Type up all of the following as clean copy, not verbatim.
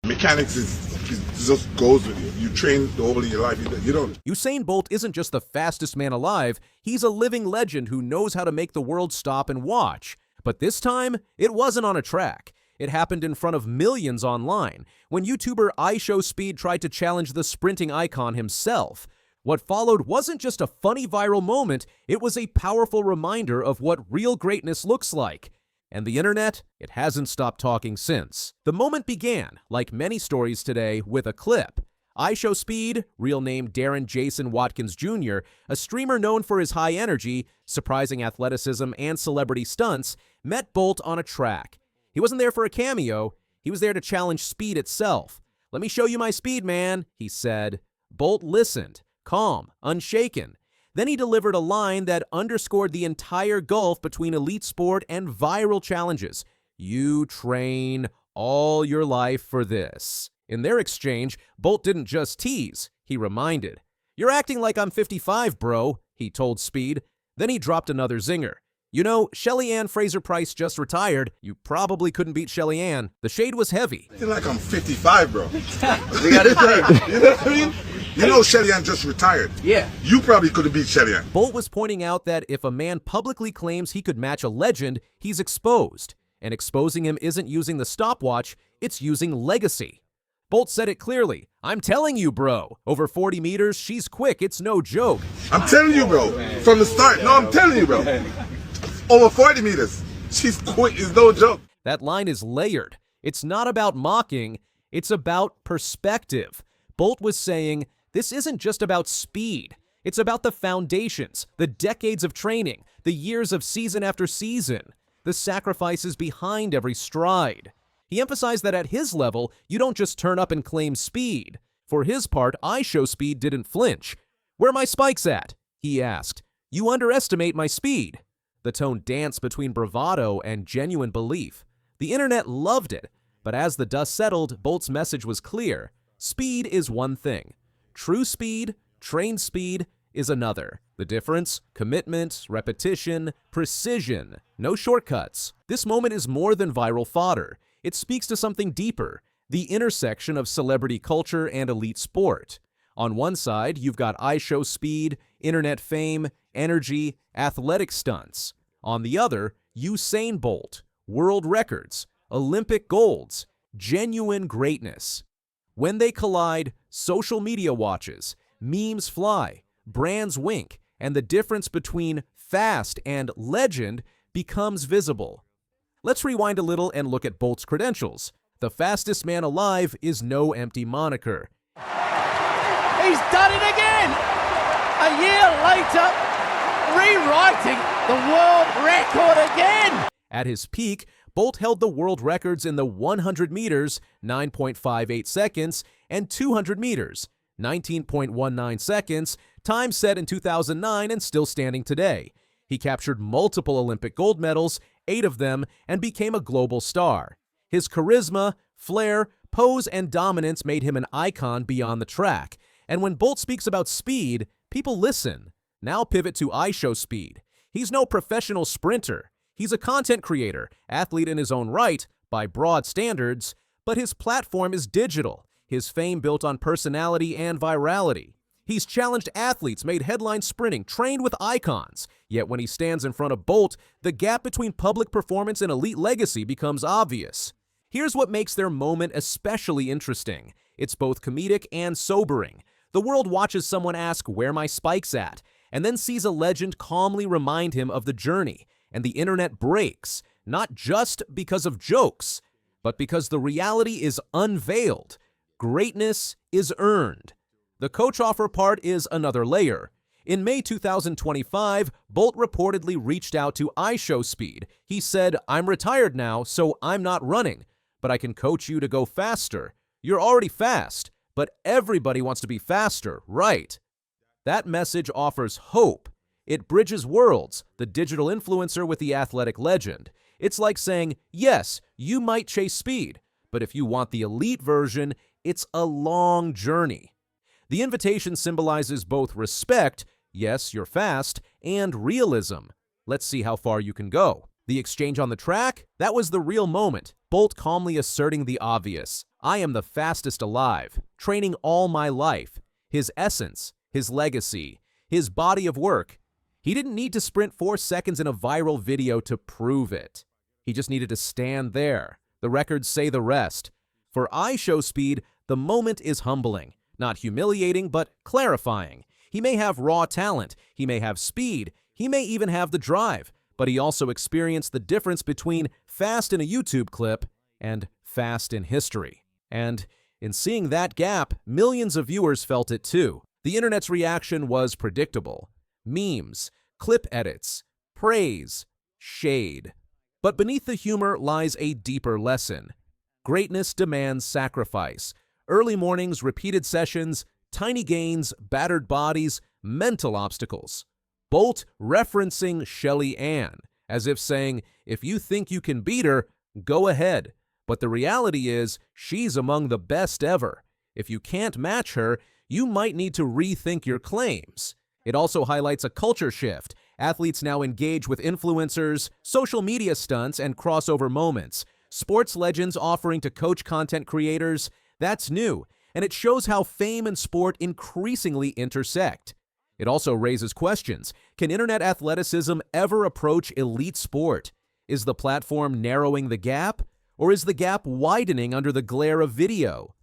Mechanics is just goes with you. You train the whole of your life. You don't. Usain Bolt isn't just the fastest man alive, he's a living legend who knows how to make the world stop and watch. But this time, it wasn't on a track. It happened in front of millions online, when YouTuber IShowSpeed tried to challenge the sprinting icon himself. What followed wasn't just a funny viral moment, it was a powerful reminder of what real greatness looks like. And the internet, it hasn't stopped talking since. The moment began, like many stories today, with a clip. IShowSpeed, real name Darren Jason Watkins Jr., a streamer known for his high energy, surprising athleticism, and celebrity stunts, met Bolt on a track. He wasn't there for a cameo, he was there to challenge speed itself. "Let me show you my speed, man," he said. Bolt listened, calm, unshaken. Then he delivered a line that underscored the entire gulf between elite sport and viral challenges. "You train all your life for this." In their exchange, Bolt didn't just tease, he reminded. "You're acting like I'm 55, bro," he told Speed. Then he dropped another zinger. "You know, Shelly-Ann Fraser-Pryce just retired. You probably couldn't beat Shelly-Ann." The shade was heavy. I feel like I'm 55, bro. We got it right. You know what I mean? You know Shelly-Ann just retired. Yeah. You probably could have beat Shelly-Ann. Bolt was pointing out that if a man publicly claims he could match a legend, he's exposed. And exposing him isn't using the stopwatch, it's using legacy. Bolt said it clearly. "I'm telling you, bro. Over 40 meters, she's quick, it's no joke." I'm telling you, bro. From the start. No, I'm telling you, bro. Over 40 meters. She's quick, it's no joke. That line is layered. It's not about mocking, it's about perspective. Bolt was saying, this isn't just about speed. It's about the foundations, the decades of training, the years of season after season, the sacrifices behind every stride. He emphasized that at his level, you don't just turn up and claim speed. For his part, IShowSpeed didn't flinch. "Where are my spikes at?" he asked. "You underestimate my speed." The tone danced between bravado and genuine belief. The internet loved it, but as the dust settled, Bolt's message was clear. Speed is one thing. True speed, trained speed, is another. The difference? Commitment, repetition, precision. No shortcuts. This moment is more than viral fodder. It speaks to something deeper, the intersection of celebrity culture and elite sport. On one side, you've got IShowSpeed, internet fame, energy, athletic stunts. On the other, Usain Bolt, world records, Olympic golds, genuine greatness. When they collide, social media watches, memes fly, brands wink, and the difference between fast and legend becomes visible. Let's rewind a little and look at Bolt's credentials. The fastest man alive is no empty moniker. He's done it again! A year later, rewriting the world record again! At his peak, Bolt held the world records in the 100 meters, 9.58 seconds, and 200 meters, 19.19 seconds, time set in 2009 and still standing today. He captured multiple Olympic gold medals, 8 of them, and became a global star. His charisma, flair, pose, and dominance made him an icon beyond the track. And when Bolt speaks about speed, people listen. Now pivot to IShowSpeed. He's no professional sprinter. He's a content creator, athlete in his own right, by broad standards, but his platform is digital, his fame built on personality and virality. He's challenged athletes, made headlines sprinting, trained with icons. Yet when he stands in front of Bolt, the gap between public performance and elite legacy becomes obvious. Here's what makes their moment especially interesting. It's both comedic and sobering. The world watches someone ask, "Where my spikes at?" and then sees a legend calmly remind him of the journey. And the internet breaks, not just because of jokes, but because the reality is unveiled. Greatness is earned. The coach offer part is another layer. In May 2025, Bolt reportedly reached out to IShowSpeed. He said, "I'm retired now, so I'm not running, but I can coach you to go faster. You're already fast, but everybody wants to be faster, right?" That message offers hope. It bridges worlds, the digital influencer with the athletic legend. It's like saying, yes, you might chase speed, but if you want the elite version, it's a long journey. The invitation symbolizes both respect, yes, you're fast, and realism. Let's see how far you can go. The exchange on the track, that was the real moment. Bolt calmly asserting the obvious. I am the fastest alive, training all my life. His essence, his legacy, his body of work. He didn't need to sprint 4 seconds in a viral video to prove it. He just needed to stand there. The records say the rest. For IShowSpeed, the moment is humbling. Not humiliating, but clarifying. He may have raw talent, he may have speed, he may even have the drive, but he also experienced the difference between fast in a YouTube clip and fast in history. And in seeing that gap, millions of viewers felt it too. The internet's reaction was predictable. Memes, clip edits, praise, shade. But beneath the humor lies a deeper lesson. Greatness demands sacrifice. Early mornings, repeated sessions, tiny gains, battered bodies, mental obstacles. Bolt referencing Shelly-Ann, as if saying, if you think you can beat her, go ahead. But the reality is, she's among the best ever. If you can't match her, you might need to rethink your claims. It also highlights a culture shift. Athletes now engage with influencers, social media stunts, and crossover moments. Sports legends offering to coach content creators. That's new, and it shows how fame and sport increasingly intersect. It also raises questions. Can internet athleticism ever approach elite sport? Is the platform narrowing the gap, or is the gap widening under the glare of video?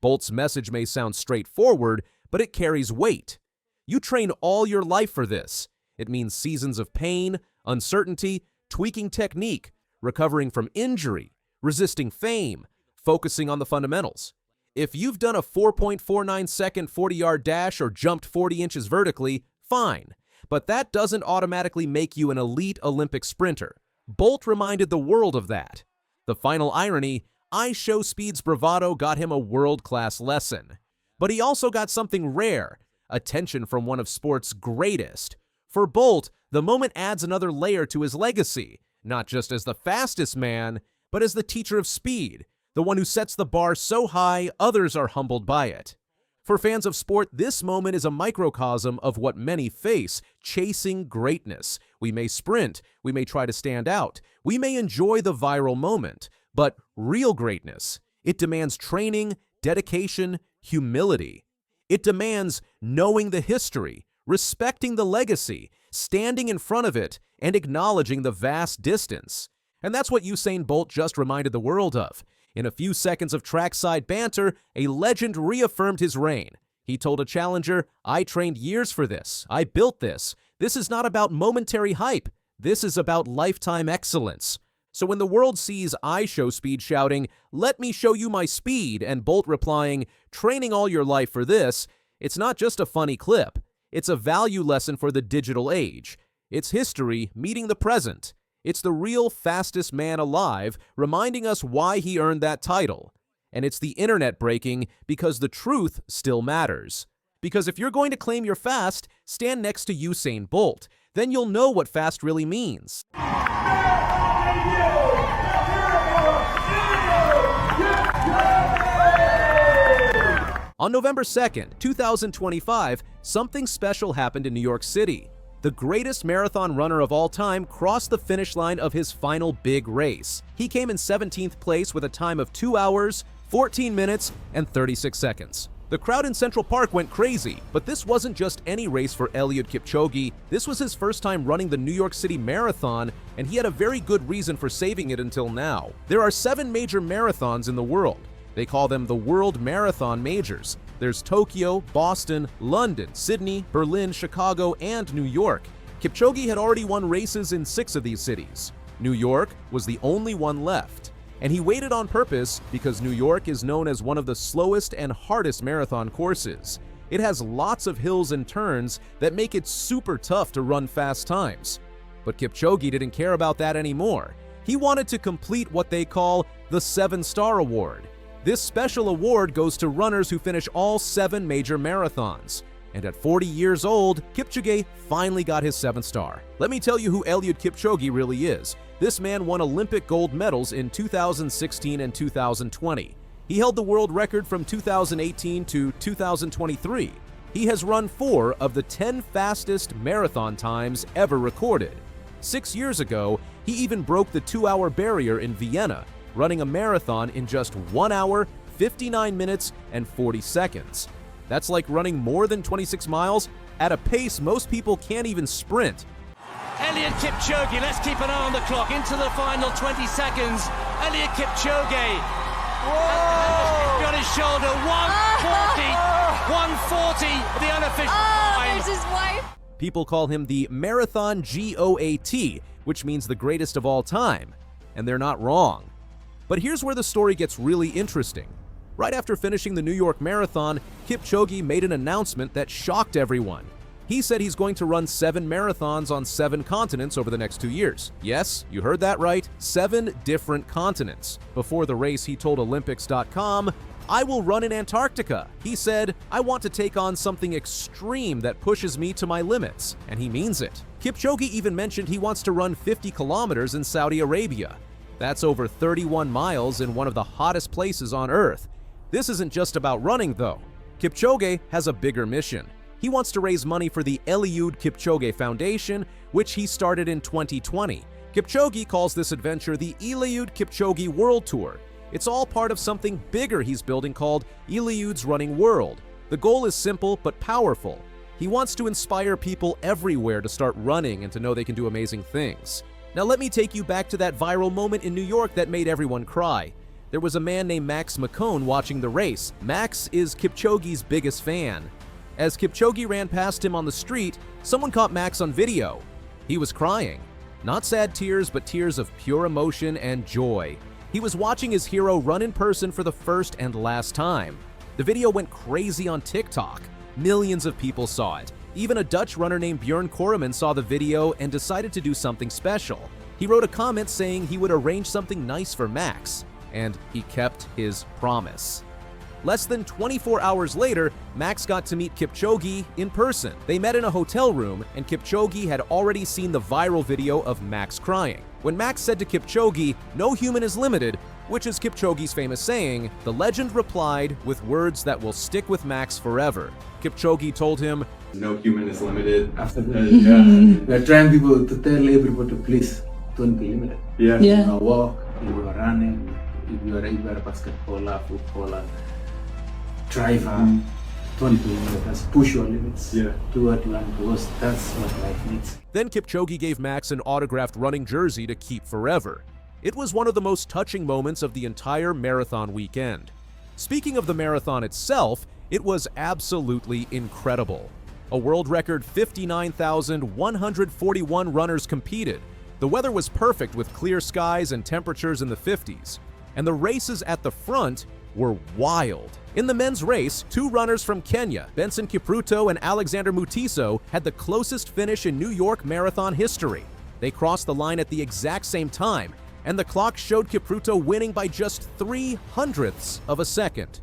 Bolt's message may sound straightforward, but it carries weight. You train all your life for this. It means seasons of pain, uncertainty, tweaking technique, recovering from injury, resisting fame, focusing on the fundamentals. If you've done a 4.49-second 40-yard dash or jumped 40 inches vertically, fine. But that doesn't automatically make you an elite Olympic sprinter. Bolt reminded the world of that. The final irony, IShowSpeed's bravado got him a world-class lesson. But he also got something rare, attention from one of sport's greatest. For Bolt, the moment adds another layer to his legacy, not just as the fastest man, but as the teacher of speed, the one who sets the bar so high others are humbled by it. For fans of sport, this moment is a microcosm of what many face, chasing greatness. We may sprint, we may try to stand out, we may enjoy the viral moment, but real greatness, it demands training, dedication, humility. It demands knowing the history, respecting the legacy, standing in front of it, and acknowledging the vast distance. And that's what Usain Bolt just reminded the world of. In a few seconds of trackside banter, a legend reaffirmed his reign. He told a challenger, I trained years for this. I built this. This is not about momentary hype. This is about lifetime excellence. So when the world sees IShowSpeed shouting, let me show you my speed, and Bolt replying, training all your life for this, it's not just a funny clip. It's a value lesson for the digital age. It's history meeting the present. It's the real fastest man alive, reminding us why he earned that title. And it's the internet breaking because the truth still matters. Because if you're going to claim you're fast, stand next to Usain Bolt. Then you'll know what fast really means. On November 2nd, 2025, something special happened in New York City. The greatest marathon runner of all time crossed the finish line of his final big race. He came in 17th place with a time of 2 hours, 14 minutes, and 36 seconds. The crowd in Central Park went crazy, but this wasn't just any race for Eliud Kipchoge. This was his first time running the New York City Marathon, and he had a very good reason for saving it until now. There are 7 major marathons in the world. They call them the World Marathon Majors. There's Tokyo, Boston, London, Sydney, Berlin, Chicago, and New York. Kipchoge had already won races in 6 of these cities. New York was the only one left. And he waited on purpose because New York is known as one of the slowest and hardest marathon courses. It has lots of hills and turns that make it super tough to run fast times. But Kipchoge didn't care about that anymore. He wanted to complete what they call the 7-Star Award. This special award goes to runners who finish all 7 major marathons. And at 40 years old, Kipchoge finally got his 7th star. Let me tell you who Eliud Kipchoge really is. This man won Olympic gold medals in 2016 and 2020. He held the world record from 2018 to 2023. He has run 4 of the 10 fastest marathon times ever recorded. 6 years ago, he even broke the 2-hour barrier in Vienna, running a marathon in just 1 hour, 59 minutes and 40 seconds. That's like running more than 26 miles at a pace most people can't even sprint. Eliud Kipchoge, let's keep an eye on the clock. Into the final 20 seconds. Eliud Kipchoge. Whoa! On his shoulder. 140. 140, the unofficial time. There's his wife. People call him the Marathon GOAT, which means the greatest of all time. And they're not wrong. But here's where the story gets really interesting. Right after finishing the New York Marathon, Kipchoge made an announcement that shocked everyone. He said he's going to run 7 marathons on 7 continents over the next 2 years. Yes, you heard that right, 7 different continents. Before the race, he told Olympics.com, "I will run in Antarctica." He said, "I want to take on something extreme that pushes me to my limits," and he means it. Kipchoge even mentioned he wants to run 50 kilometers in Saudi Arabia. That's over 31 miles in one of the hottest places on Earth. This isn't just about running, though. Kipchoge has a bigger mission. He wants to raise money for the Eliud Kipchoge Foundation, which he started in 2020. Kipchoge calls this adventure the Eliud Kipchoge World Tour. It's all part of something bigger he's building called Eliud's Running World. The goal is simple but powerful. He wants to inspire people everywhere to start running and to know they can do amazing things. Now let me take you back to that viral moment in New York that made everyone cry. There was a man named Max McCone watching the race. Max is Kipchoge's biggest fan. As Kipchoge ran past him on the street, someone caught Max on video. He was crying. Not sad tears, but tears of pure emotion and joy. He was watching his hero run in person for the first and last time. The video went crazy on TikTok. Millions of people saw it. Even a Dutch runner named Björn Koreman saw the video and decided to do something special. He wrote a comment saying he would arrange something nice for Max, and he kept his promise. Less than 24 hours later, Max got to meet Kipchoge in person. They met in a hotel room, and Kipchoge had already seen the viral video of Max crying. When Max said to Kipchoge, "No human is limited," which is Kipchoge's famous saying, the legend replied with words that will stick with Max forever. Kipchoge told him, "No human is limited." Absolutely. We're trying people to tell everybody to please don't be limited. Yeah. You are walk, you are running, if you are a basketballer, footballer, driver, don't be limited. Just push your limits. Yeah. Do what you want because that's what life needs. Then Kipchoge gave Max an autographed running jersey to keep forever. It was one of the most touching moments of the entire marathon weekend. Speaking of the marathon itself, it was absolutely incredible. A world record 59,141 runners competed. The weather was perfect with clear skies and temperatures in the 50s. And the races at the front were wild. In the men's race, 2 runners from Kenya, Benson Kipruto and Alexander Mutiso, had the closest finish in New York Marathon history. They crossed the line at the exact same time, and the clock showed Kipruto winning by just 0.03 of a second.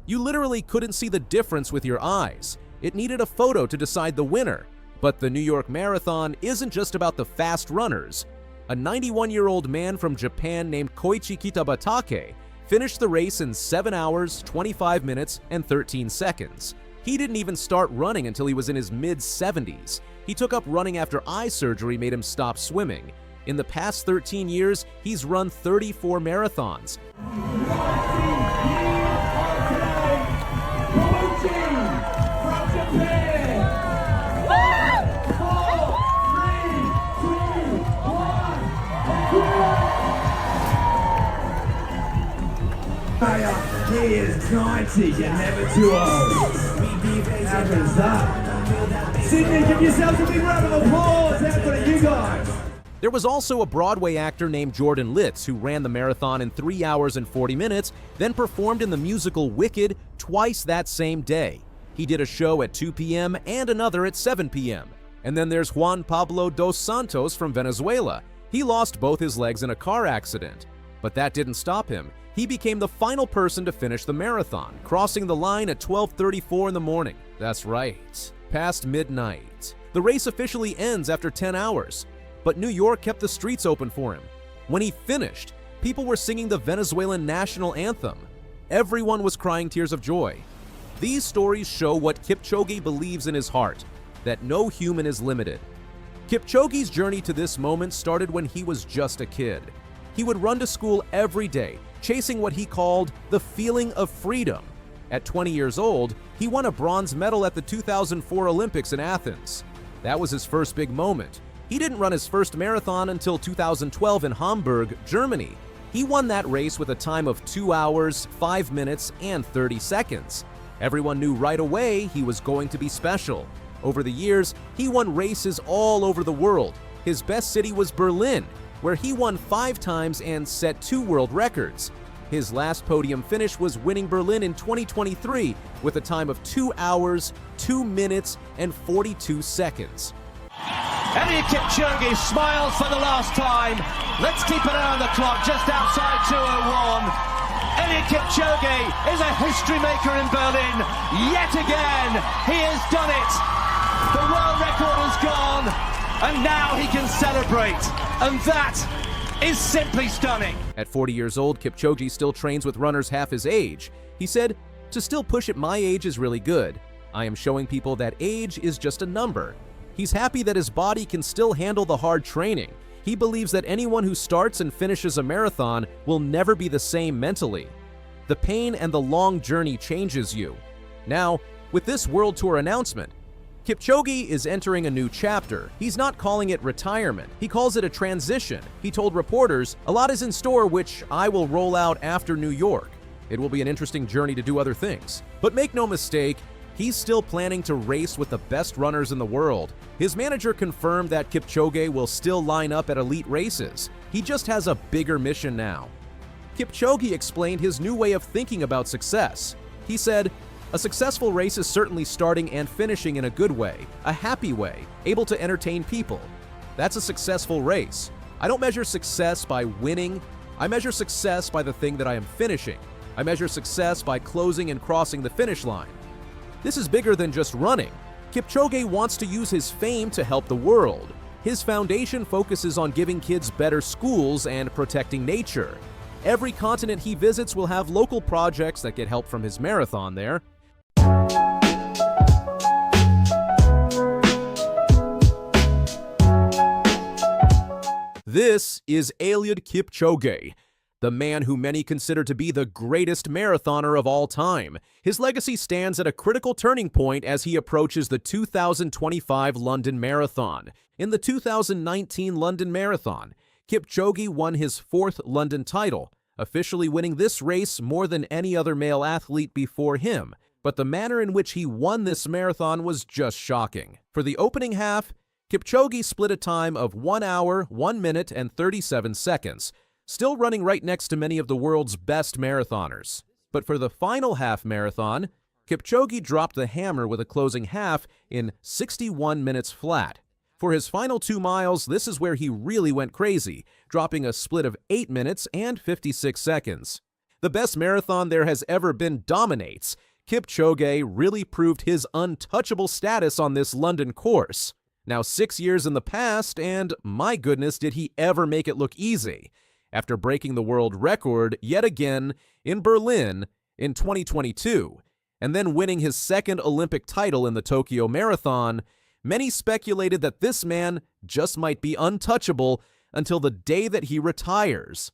You literally couldn't see the difference with your eyes. It needed a photo to decide the winner. But the New York Marathon isn't just about the fast runners. A 91-year-old man from Japan named Koichi Kitabatake finished the race in 7 hours, 25 minutes, and 13 seconds. He didn't even start running until he was in his mid-70s. He took up running after eye surgery made him stop swimming. In the past 13 years, he's run 34 marathons. He is 90, you're never too old. Happens up. Sydney, give yourselves a big round of applause. How good are you guys? There was also a Broadway actor named Jordan Litz who ran the marathon in 3 hours and 40 minutes, then performed in the musical Wicked twice that same day. He did a show at 2 p.m. and another at 7 p.m. And then there's Juan Pablo dos Santos from Venezuela. He lost both his legs in a car accident. But that didn't stop him. He became the final person to finish the marathon, crossing the line at 12:34 in the morning. That's right, past midnight. The race officially ends after 10 hours, but New York kept the streets open for him. When he finished, people were singing the Venezuelan national anthem. Everyone was crying tears of joy. These stories show what Kipchoge believes in his heart, that no human is limited. Kipchoge's journey to this moment started when he was just a kid. He would run to school every day, chasing what he called the feeling of freedom. At 20 years old, he won a bronze medal at the 2004 Olympics in Athens. That was his first big moment. He didn't run his first marathon until 2012 in Hamburg, Germany. He won that race with a time of 2 hours, 5 minutes, and 30 seconds. Everyone knew right away he was going to be special. Over the years, he won races all over the world. His best city was Berlin, where he won 5 times and set 2 world records. His last podium finish was winning Berlin in 2023 with a time of 2 hours, 2 minutes, and 42 seconds. Eliud Kipchoge smiles for the last time. Let's keep an eye on the clock, just outside 2:01. Eliud Kipchoge is a history maker in Berlin. Yet again, he has done it. The world record is gone, and now he can celebrate. And that is simply stunning. At 40 years old, Kipchoge still trains with runners half his age. He said, "To still push at my age is really good. I am showing people that age is just a number." He's happy that his body can still handle the hard training. He believes that anyone who starts and finishes a marathon will never be the same mentally. The pain and the long journey changes you. Now, with this World Tour announcement, Kipchoge is entering a new chapter. He's not calling it retirement. He calls it a transition. He told reporters, "A lot is in store which I will roll out after New York. It will be an interesting journey to do other things." But make no mistake, he's still planning to race with the best runners in the world. His manager confirmed that Kipchoge will still line up at elite races. He just has a bigger mission now. Kipchoge explained his new way of thinking about success. He said, "A successful race is certainly starting and finishing in a good way, a happy way, able to entertain people. That's a successful race. I don't measure success by winning. I measure success by the thing that I am finishing. I measure success by closing and crossing the finish line." This is bigger than just running. Kipchoge wants to use his fame to help the world. His foundation focuses on giving kids better schools and protecting nature. Every continent he visits will have local projects that get help from his marathon there. This is Eliud Kipchoge, the man who many consider to be the greatest marathoner of all time. His legacy stands at a critical turning point as he approaches the 2025 London Marathon. In the 2019 London Marathon, Kipchoge won his 4th London title, officially winning this race more than any other male athlete before him. But the manner in which he won this marathon was just shocking. For the opening half, Kipchoge split a time of 1 hour, 1 minute, and 37 seconds, still running right next to many of the world's best marathoners. But for the final half marathon, Kipchoge dropped the hammer with a closing half in 61 minutes flat. For his final 2 miles, this is where he really went crazy, dropping a split of 8 minutes and 56 seconds. The best marathon there has ever been dominates. Kipchoge really proved his untouchable status on this London course. Now 6 years in the past, and my goodness, did he ever make it look easy. After breaking the world record yet again in Berlin in 2022, and then winning his 2nd Olympic title in the Tokyo Marathon, many speculated that this man just might be untouchable until the day that he retires.